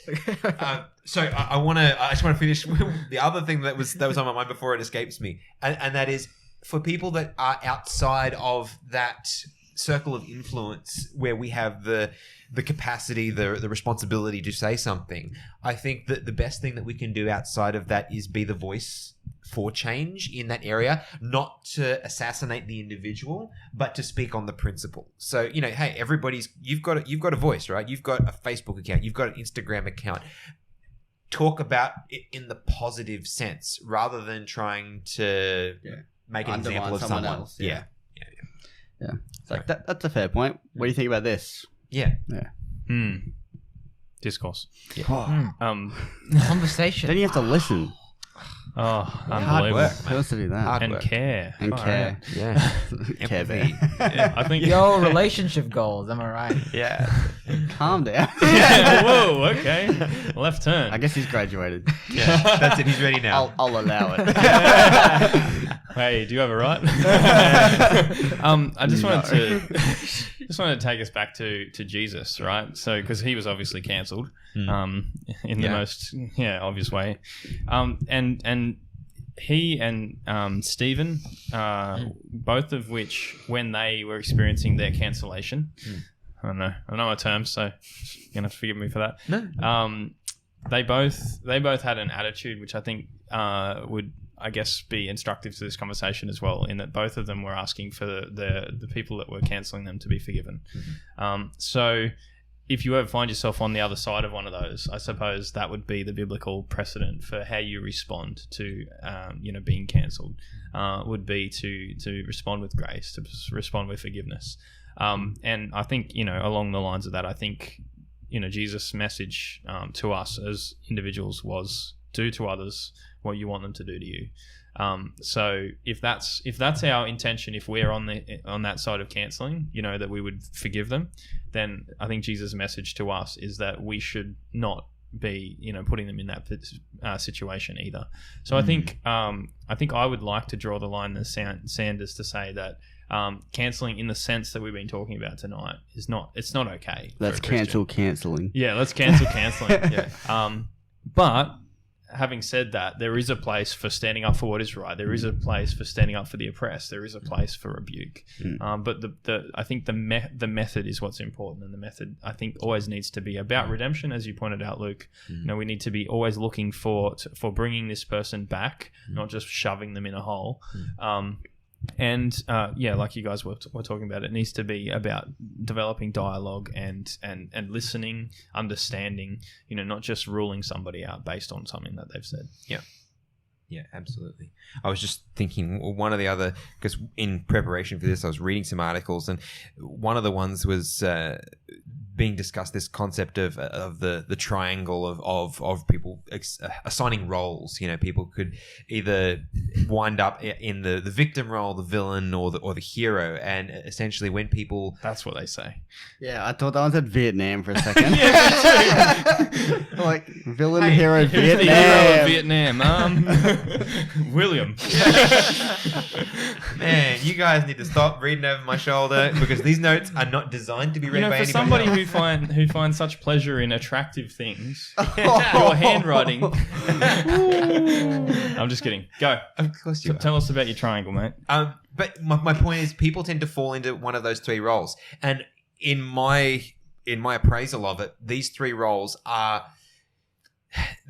So I just want to finish the other thing that was on my mind before it escapes me, and that is for people that are outside of that circle of influence where we have the capacity, the responsibility to say something. I think that the best thing that we can do outside of that is be the voice for change in that area, not to assassinate the individual, but to speak on the principle. So, hey, you've got a voice, right? You've got a Facebook account, you've got an Instagram account. Talk about it in the positive sense rather than trying to make an Undermine example of someone someone. else, Yeah. It's like that's a fair point. What do you think about this? Yeah. discourse. Conversation. Then you have to listen. Oh, Hard unbelievable. work, Who else to do that? Hard And work. care. And Far care. out. Yeah. Care bear. Yeah, I think. Yo, relationship goals. Am I right? Yeah. Calm down. Whoa, okay. Left turn. I guess he's graduated. Yeah. That's it. He's ready now. I'll allow it. Hey, do you have a right? I just wanted to take us back to Jesus, right? So, because he was obviously cancelled, in the most obvious way, and he and Stephen, both of which, when they were experiencing their cancellation, I know my terms, so you're gonna have to forgive me for that. No. They both had an attitude which I think would, I guess, be instructive to this conversation as well, in that both of them were asking for the people that were cancelling them to be forgiven. So if you ever find yourself on the other side of one of those, I suppose that would be the biblical precedent for how you respond to being cancelled, would be to respond with grace, to respond with forgiveness. And I think, along the lines of that, I think, Jesus' message to us as individuals was, do to others what you want them to do to you. So if that's our intention, if we're on that side of cancelling, that we would forgive them, then I think Jesus' message to us is that we should not be putting them in that situation either. So I think I would like to draw the line in the sand as to say that cancelling in the sense that we've been talking about tonight it's not okay. Let's cancel cancelling. Yeah, let's cancel cancelling. But having said that, there is a place for standing up for what is right. There is a place for standing up for the oppressed. There is a place for rebuke. But I think the method is what's important, and the method, I think, always needs to be about redemption, as you pointed out, Luke. We need to be always looking for bringing this person back, not just shoving them in a hole. And like you guys were talking about, it needs to be about developing dialogue and listening, understanding, not just ruling somebody out based on something that they've said. Yeah, absolutely. I was just thinking one of the other, because in preparation for this, I was reading some articles, and one of the ones was being discussed, this concept of the triangle of people assigning roles. People could either wind up in the victim role, the villain, or the hero, and essentially when people That's what they say. Yeah, I thought that one said Vietnam for a second. Like villain, Hey, hero, Who's the hero of Vietnam. Vietnam? William. Man, you guys need to stop reading over my shoulder, because these notes are not designed to be read by For anybody somebody else. who finds such pleasure in attractive things, your handwriting. I'm just kidding. Go. Of course you are. Tell us about your triangle, mate. But my point is, people tend to fall into one of those three roles, and in my appraisal of it, these three roles are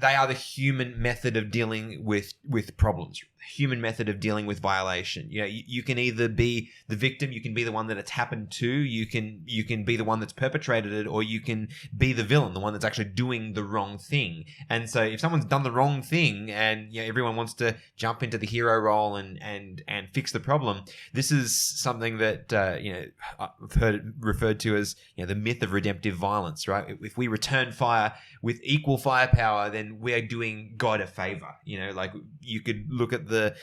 they are the human method of dealing with problems, human method of dealing with violation. You know, you can either be the victim, you can be the one that it's happened to, you can be the one that's perpetrated it, or you can be the villain, the one that's actually doing the wrong thing. And so if someone's done the wrong thing and, you know, everyone wants to jump into the hero role and fix the problem, this is something that, you know, I've heard it referred to as, you know, the myth of redemptive violence, right? If we return fire with equal firepower, then we are doing God a favor. You know, like you could look at the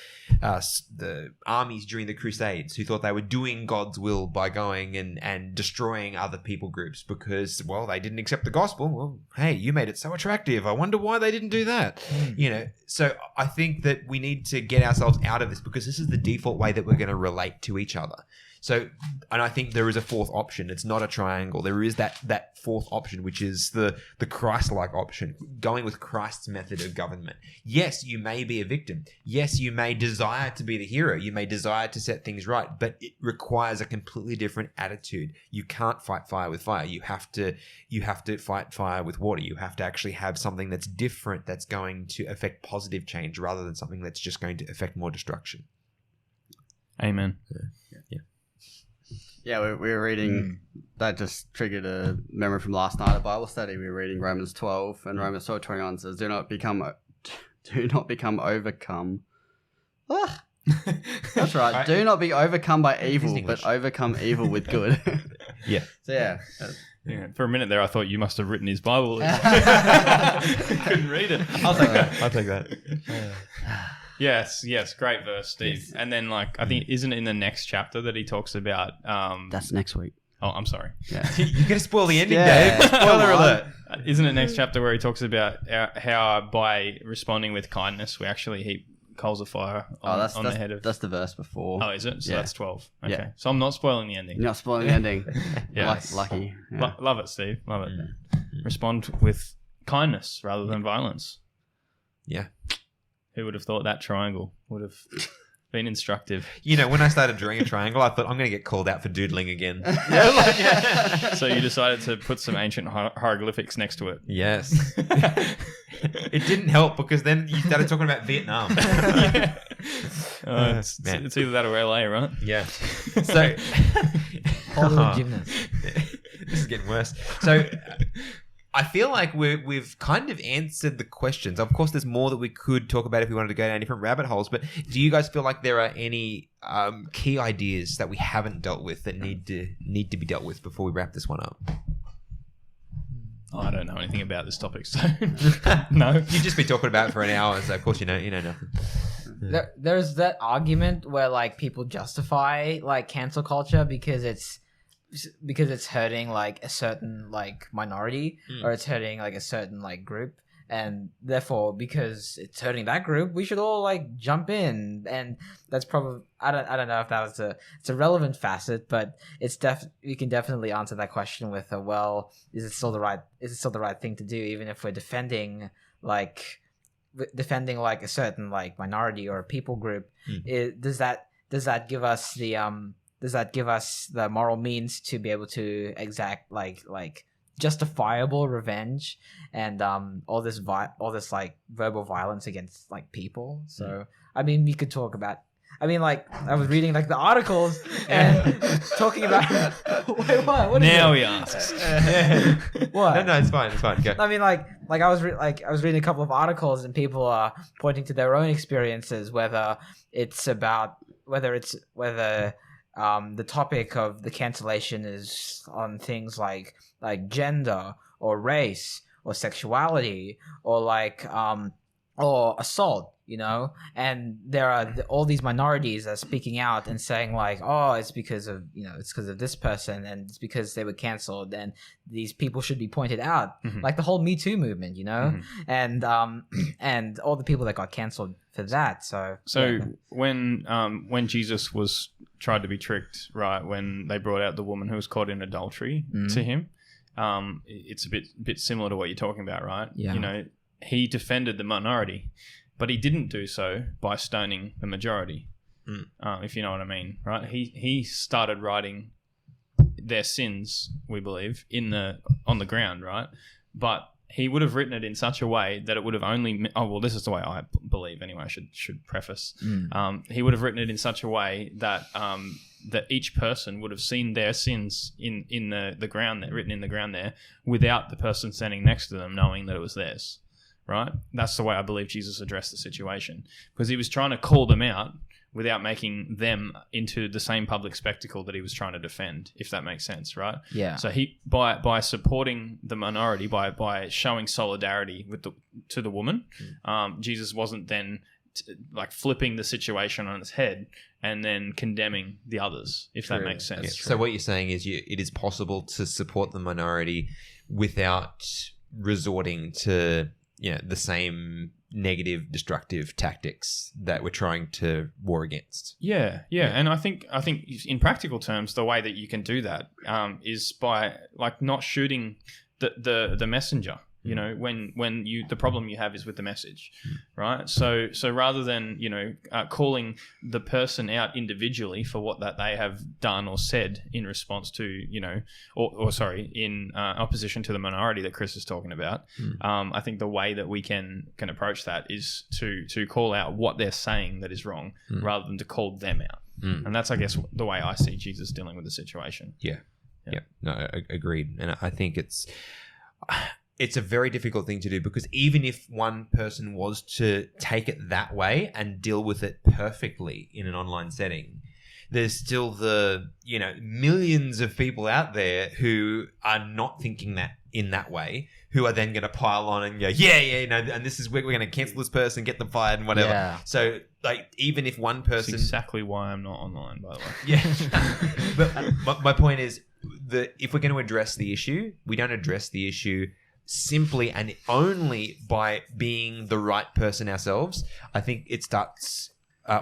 armies during the Crusades who thought they were doing God's will by going and destroying other people groups because, well, they didn't accept the gospel. Well, hey, you made it so attractive. I wonder why they didn't do that. You know, so I think that we need to get ourselves out of this because this is the default way that we're going to relate to each other. So, and I think there is a fourth option. It's not a triangle. There is that fourth option, which is the Christ-like option, going with Christ's method of government. Yes, you may be a victim. Yes, you may desire to be the hero. You may desire to set things right, but it requires a completely different attitude. You can't fight fire with fire. You have to fight fire with water. You have to actually have something that's different, that's going to affect positive change rather than something that's just going to affect more destruction. Amen. Yeah. Yeah, we were reading, that just triggered a memory from last night at Bible study. We were reading Romans 12, and Romans 12:21 says, do not become overcome. Ah, that's right. Do not be overcome by evil, but overcome evil with good. Yeah. So yeah. Yeah, for a minute there, I thought you must have written his Bible. Couldn't read it. I'll take that. Yes, great verse, Steve. Yes. And then, like, I think, isn't it in the next chapter that he talks about... That's next week. Oh, I'm sorry. Yeah. You're going to spoil the ending, Dave. Spoiler alert. Isn't it next chapter where he talks about how by responding with kindness, we actually heap coals of fire on the head of... That's the verse before. Oh, is it? So that's 12. Okay. Yeah. So I'm not spoiling the ending. You're not spoiling the ending. Yes. Lucky. Yeah. Love it, Steve. Love it. Respond with kindness rather than violence. Yeah. Who would have thought that triangle would have been instructive? You know, when I started drawing a triangle, I thought I'm going to get called out for doodling again. So you decided to put some ancient hieroglyphics next to it. Yes. It didn't help because then you started talking about Vietnam. It's either that or LA, right? Yeah. So, Hollywood gymnast. This is getting worse. So, I feel like we've kind of answered the questions. Of course, there's more that we could talk about if we wanted to go down different rabbit holes. But do you guys feel like there are any key ideas that we haven't dealt with that need to be dealt with before we wrap this one up? Oh, I don't know anything about this topic, so no. You've just been talking about it for an hour, so of course you know nothing. There's that argument where like people justify like cancel culture because it's hurting like a certain like minority or it's hurting like a certain like group, and therefore because it's hurting that group we should all like jump in. And that's probably I don't know if that was it's a relevant facet, but we can definitely answer that question with is it still the right thing to do, even if we're defending like a certain like minority or a people group. Does that give us the moral means to be able to exact like justifiable revenge and all this like verbal violence against like people? So I mean, we could talk about. I mean, like I was reading like the articles and talking about. Wait, what? What now is he asks. What? No, it's fine. Go. I mean, like I was reading a couple of articles and people are pointing to their own experiences, whether the topic of the cancellation is on things like gender or race or sexuality or like or assault, you know, and there are all these minorities that are speaking out and saying like, oh, it's because of this person and it's because they were canceled and these people should be pointed out, like the whole Me Too movement, you know, and all the people that got canceled for that. So when Jesus was tried to be tricked, right, when they brought out the woman who was caught in adultery to him, it's a bit similar to what you're talking about, right? Yeah. You know, he defended the minority, but he didn't do so by stoning the majority, if you know what I mean, right? He started writing their sins, we believe, on the ground, right? But he would have written it in such a way that it would have only... Oh, well, this is the way I believe anyway. I should preface. He would have written it in such a way that that each person would have seen their sins in the ground there, written in the ground there, without the person standing next to them knowing that it was theirs. Right? That's the way I believe Jesus addressed the situation, because he was trying to call them out without making them into the same public spectacle that he was trying to defend, if that makes sense, right? Yeah. So he by supporting the minority, by showing solidarity to the woman, Jesus wasn't then like flipping the situation on its head and then condemning the others, if that makes sense. Yeah. So what you're saying is it is possible to support the minority without resorting to the same negative, destructive tactics that we're trying to war against. Yeah. And I think in practical terms, the way that you can do that is by like not shooting the messenger. You know, when the problem you have is with the message, right? So rather than calling the person out individually for what that they have done or said in response to in opposition to the minority that Chris is talking about, I think the way that we can approach that is to call out what they're saying that is wrong, rather than to call them out. And that's, I guess, the way I see Jesus dealing with the situation. Yeah. No, agreed. And I think it's a very difficult thing to do, because even if one person was to take it that way and deal with it perfectly in an online setting, there's still the millions of people out there who are not thinking that in that way, who are then going to pile on and go, and this is we're going to cancel this person, get them fired, and whatever. Yeah. So like, even if one person, that's exactly why I'm not online, by the way. Yeah, but my point is that if we're going to address the issue, we don't address the issue simply and only by being the right person ourselves. I think it starts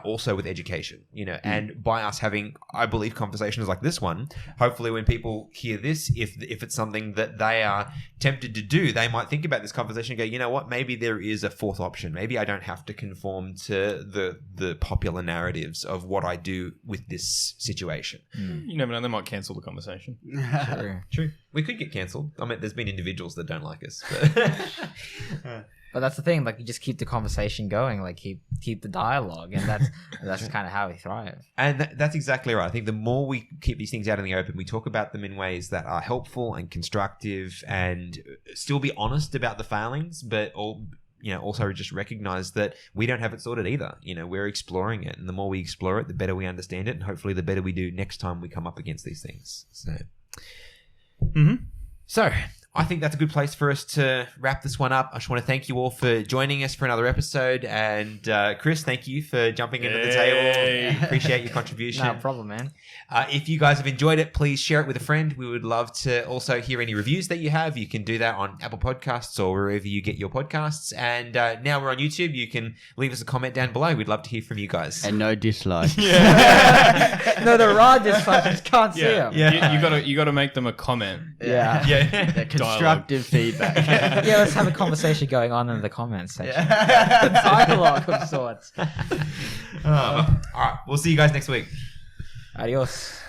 also with education, and by us having, I believe, conversations like this one. Hopefully when people hear this, if it's something that they are tempted to do, they might think about this conversation and go, you know what, maybe there is a fourth option. Maybe I don't have to conform to the popular narratives of what I do with this situation. You never know, they might cancel the conversation. True. We could get cancelled. I mean, there's been individuals that don't like us. But that's the thing, like, you just keep the conversation going, like keep the dialogue, and that's kind of how we thrive. And that's exactly right. I think the more we keep these things out in the open, we talk about them in ways that are helpful and constructive, and still be honest about the failings, but also just recognize that we don't have it sorted either. We're exploring it, and the more we explore it, the better we understand it, and hopefully the better we do next time we come up against these things. So I think that's a good place for us to wrap this one up. I just want to thank you all for joining us for another episode. And Chris, thank you for jumping into the table. Appreciate your contribution. No problem, man. If you guys have enjoyed it, please share it with a friend. We would love to also hear any reviews that you have. You can do that on Apple Podcasts or wherever you get your podcasts. And now we're on YouTube. You can leave us a comment down below. We'd love to hear from you guys. And no dislikes. No, the raw dislikes. Can't see them. Yeah. You got to make them a comment. Yeah. Constructive feedback. Yeah, let's have a conversation going on in the comments section. A dialogue of sorts. All right. We'll see you guys next week. Adios.